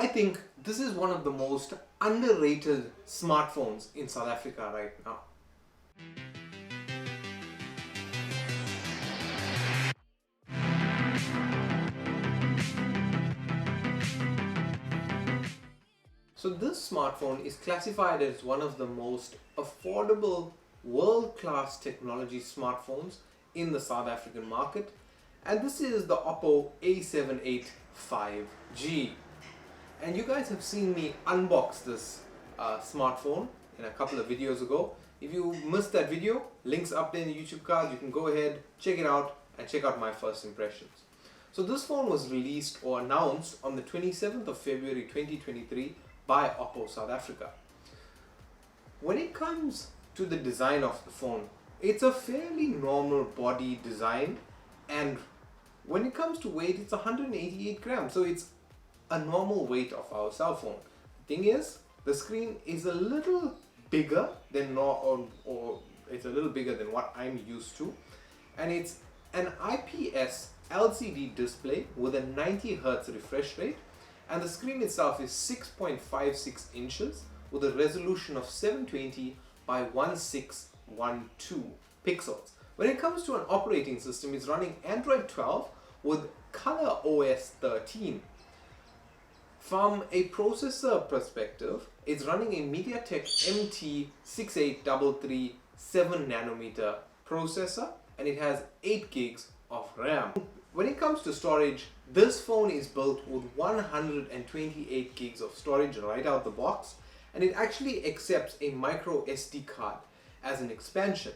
I think this is one of the most underrated smartphones in South Africa right now. So this smartphone is classified as one of the most affordable world-class technology smartphones in the South African market, and this is the Oppo A78 5G. And you guys have seen me unbox this smartphone in a couple of videos ago. If you missed that video, links up there in the YouTube card. You can go ahead, check it out, and check out my first impressions. So this phone was released or announced on the 27th of February 2023 by Oppo South Africa. When it comes to the design of the phone, it's a fairly normal body design, and when it comes to weight, it's 188 grams, so it's a normal weight of our cell phone. The thing is, the screen is a little bigger than or it's a little bigger than what I'm used to, and it's an IPS LCD display with a 90 Hz refresh rate, and the screen itself is 6.56 inches with a resolution of 720 by 1612 pixels. When it comes to an operating system, it's running Android 12 with Color OS 13. From a processor perspective, it's running a MediaTek MT6833 7nm processor, and it has 8 gigs of RAM. When it comes to storage, this phone is built with 128 gigs of storage right out the box, and it actually accepts a micro SD card as an expansion.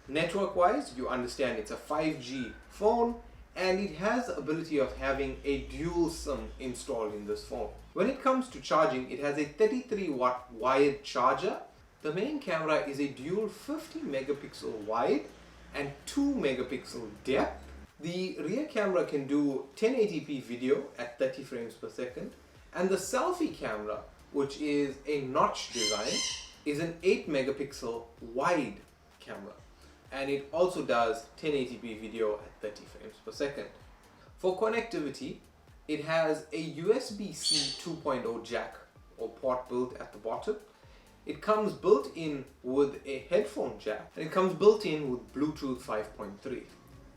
Network wise, you understand it's a 5G phone, and it has the ability of having a dual SIM installed in this phone. When it comes to charging, it has a 33 watt wired charger. The main camera is a dual 50 megapixel wide and 2 megapixel depth. The rear camera can do 1080p video at 30 frames per second, and the selfie camera, which is a notch design, is an 8 megapixel wide camera, and it also does 1080p video at 30 frames per second. For connectivity, it has a USB-C 2.0 jack or port built at the bottom. It comes built in with a headphone jack, and it comes built in with Bluetooth 5.3.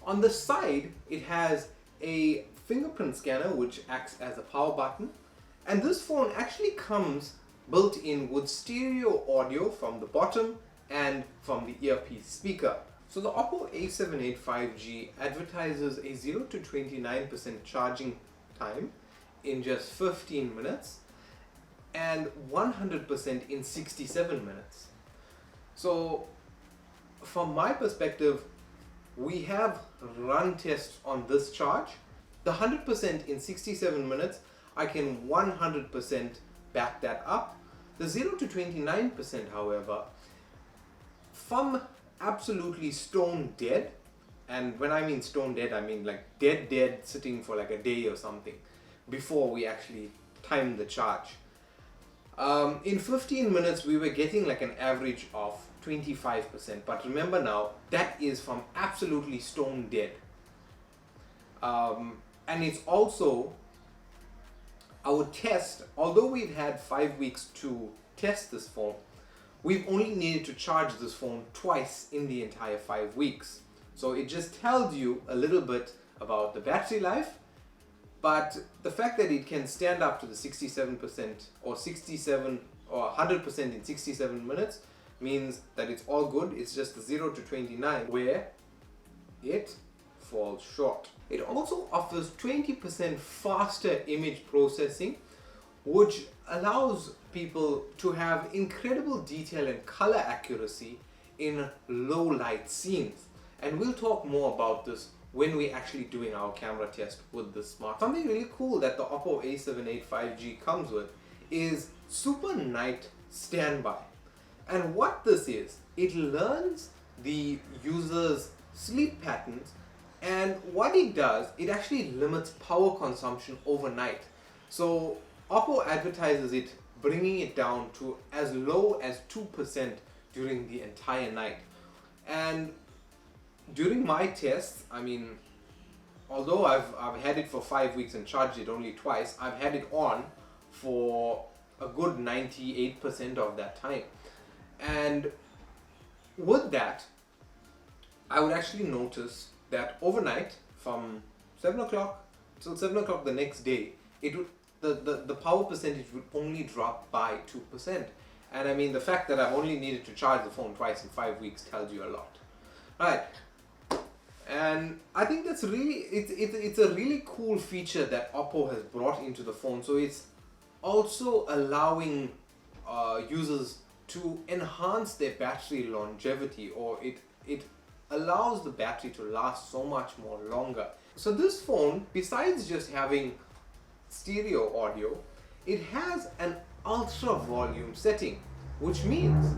On the side, it has a fingerprint scanner which acts as a power button, and this phone actually comes built in with stereo audio from the bottom and from the earpiece speaker. So the Oppo A78 5G advertises a 0 to 29% charging time in just 15 minutes and 100% in 67 minutes. So from my perspective, we have run tests on this charge. The 100% in 67 minutes, I can 100% back that up. The 0 to 29%, however, from absolutely stone dead, and when I mean stone dead, I mean like dead sitting for like a day or something before we actually timed the charge. In 15 minutes we were getting like an average of 25%, but remember now, that is from absolutely stone dead. And it's also our test, although we've had 5 weeks to test this phone, we've only needed to charge this phone twice in the entire 5 weeks. So it just tells you a little bit about the battery life, but the fact that it can stand up to the 67% or 67 or 100% in 67 minutes means that it's all good. It's just the 0 to 29 where it falls short. It also offers 20% faster image processing, which allows people to have incredible detail and color accuracy in low light scenes. And we'll talk more about this when we're actually doing our camera test with this smartphone. Something really cool that the Oppo A78 5G comes with is Super Night Standby. And what this is, it learns the user's sleep patterns, and what it does, it actually limits power consumption overnight. So Oppo advertises it bringing it down to as low as 2% during the entire night. And during my tests, I mean, although I've had it for 5 weeks and charged it only twice, I've had it on for a good 98% of that time. And with that, I would actually notice that overnight from 7 o'clock till 7 o'clock the next day, it would the power percentage would only drop by 2%. And I mean, the fact that I've only needed to charge the phone twice in 5 weeks tells you a lot. Right. And I think that's really, it's a really cool feature that Oppo has brought into the phone. So it's also allowing users to enhance their battery longevity, or it allows the battery to last so much more longer. So this phone, besides just having stereo audio, it has an ultra volume setting, which means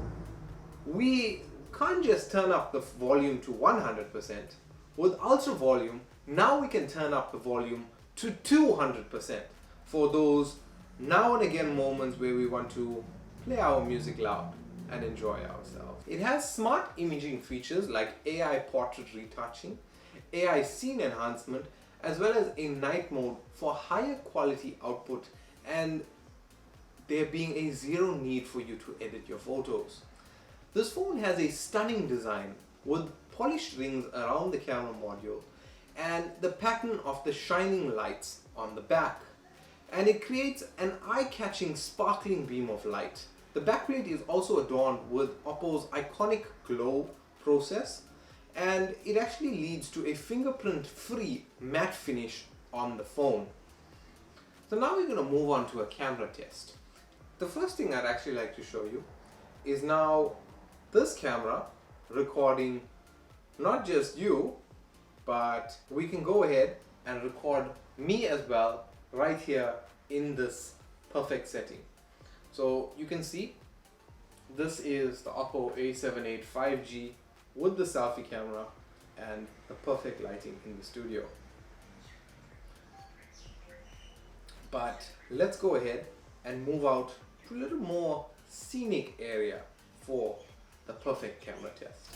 we can't just turn up the volume to 100%. With ultra volume, now we can turn up the volume to 200% for those now and again moments where we want to play our music loud and enjoy ourselves. It has smart imaging features like AI portrait retouching, AI scene enhancement, as well as a night mode for higher quality output, and there being a zero need for you to edit your photos. This phone has a stunning design with polished rings around the camera module and the pattern of the shining lights on the back. And it creates an eye-catching sparkling beam of light. The backplate is also adorned with Oppo's iconic glow process, and it actually leads to a fingerprint-free matte finish on the phone. So now we're going to move on to a camera test. The first thing I'd actually like to show you is now this camera recording not just you, but we can go ahead and record me as well right here in this perfect setting. So you can see this is the Oppo A78 5G with the selfie camera and the perfect lighting in the studio. But let's go ahead and move out to a little more scenic area for the perfect camera test.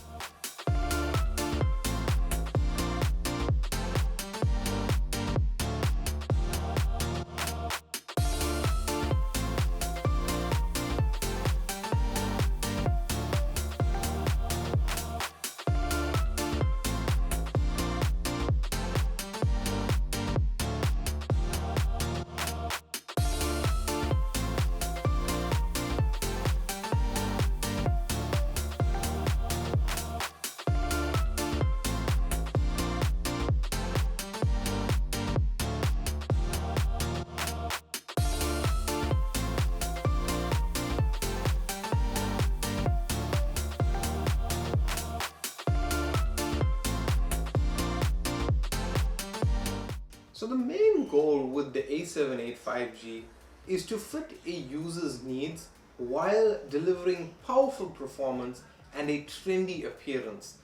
So the main goal with the A78 5G is to fit a user's needs while delivering powerful performance and a trendy appearance,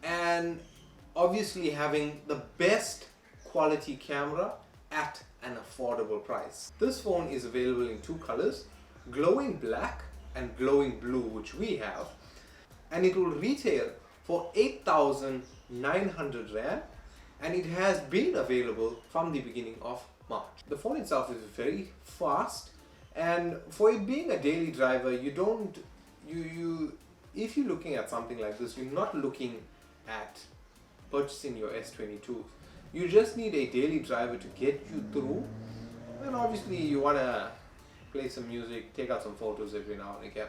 and obviously having the best quality camera at an affordable price. This phone is available in two colors, glowing black and glowing blue, which we have, and it will retail for 8,900 Rand, and it has been available from the beginning of March. The phone itself is very fast, and for it being a daily driver, if you're looking at something like this, you're not looking at purchasing your S22. You just need a daily driver to get you through, and obviously you want to play some music, take out some photos every now and again.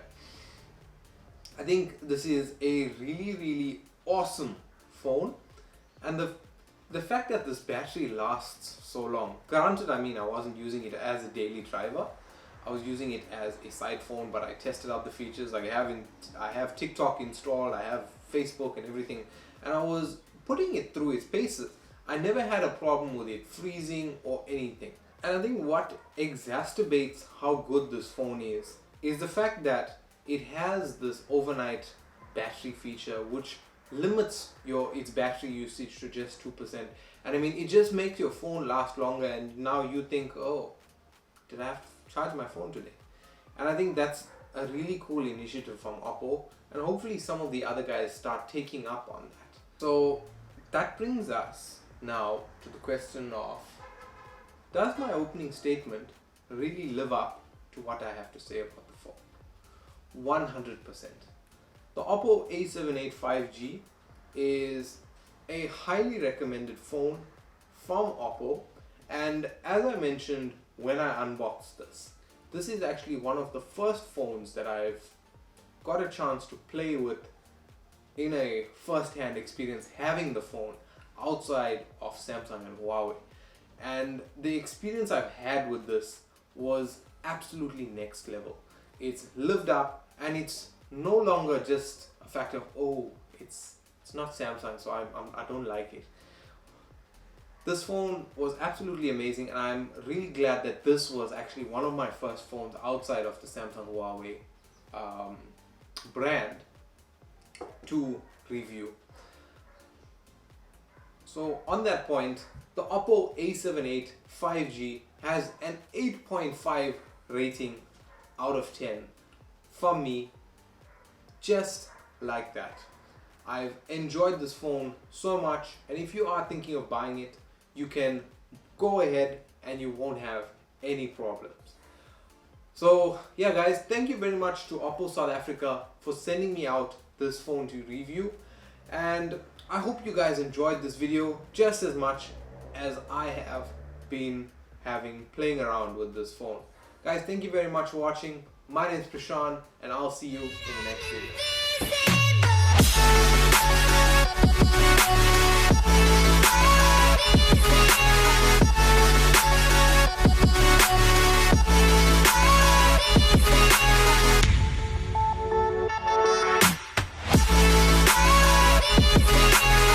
I think this is a really, really awesome phone, and the fact that this battery lasts so long. Granted, I mean, I wasn't using it as a daily driver. I was using it as a side phone, but I tested out the features. Like I have TikTok installed, I have Facebook and everything, and I was putting it through its paces. I never had a problem with it freezing or anything. And I think what exacerbates how good this phone is the fact that it has this overnight battery feature, which limits its battery usage to just 2%. And I mean, it just makes your phone last longer, and now you think, oh, did I have to charge my phone today? And I think that's a really cool initiative from Oppo, and hopefully some of the other guys start taking up on that. So that brings us Now to the question of, does my opening statement really live up to what I have to say about the phone? 100%. The Oppo A78 5G is a highly recommended phone from Oppo, and as I mentioned when I unboxed this, this is actually one of the first phones that I've got a chance to play with in a first-hand experience having the phone outside of Samsung and Huawei. And the experience I've had with this was absolutely next level. It's lived up, and it's no longer just a fact of, oh, it's not Samsung, so I don't like it. This phone was absolutely amazing, and I'm really glad that this was actually one of my first phones outside of the Samsung Huawei brand to review. So on that point, the Oppo A78 5G has an 8.5 rating out of 10 from me, just like that. I've enjoyed this phone so much, and if you are thinking of buying it, you can go ahead and you won't have any problems. So yeah guys, thank you very much to Oppo South Africa for sending me out this phone to review, and I hope you guys enjoyed this video just as much as I have been playing around with this phone. Guys, thank you very much for watching. My name is Prashant, and I'll see you in the next video.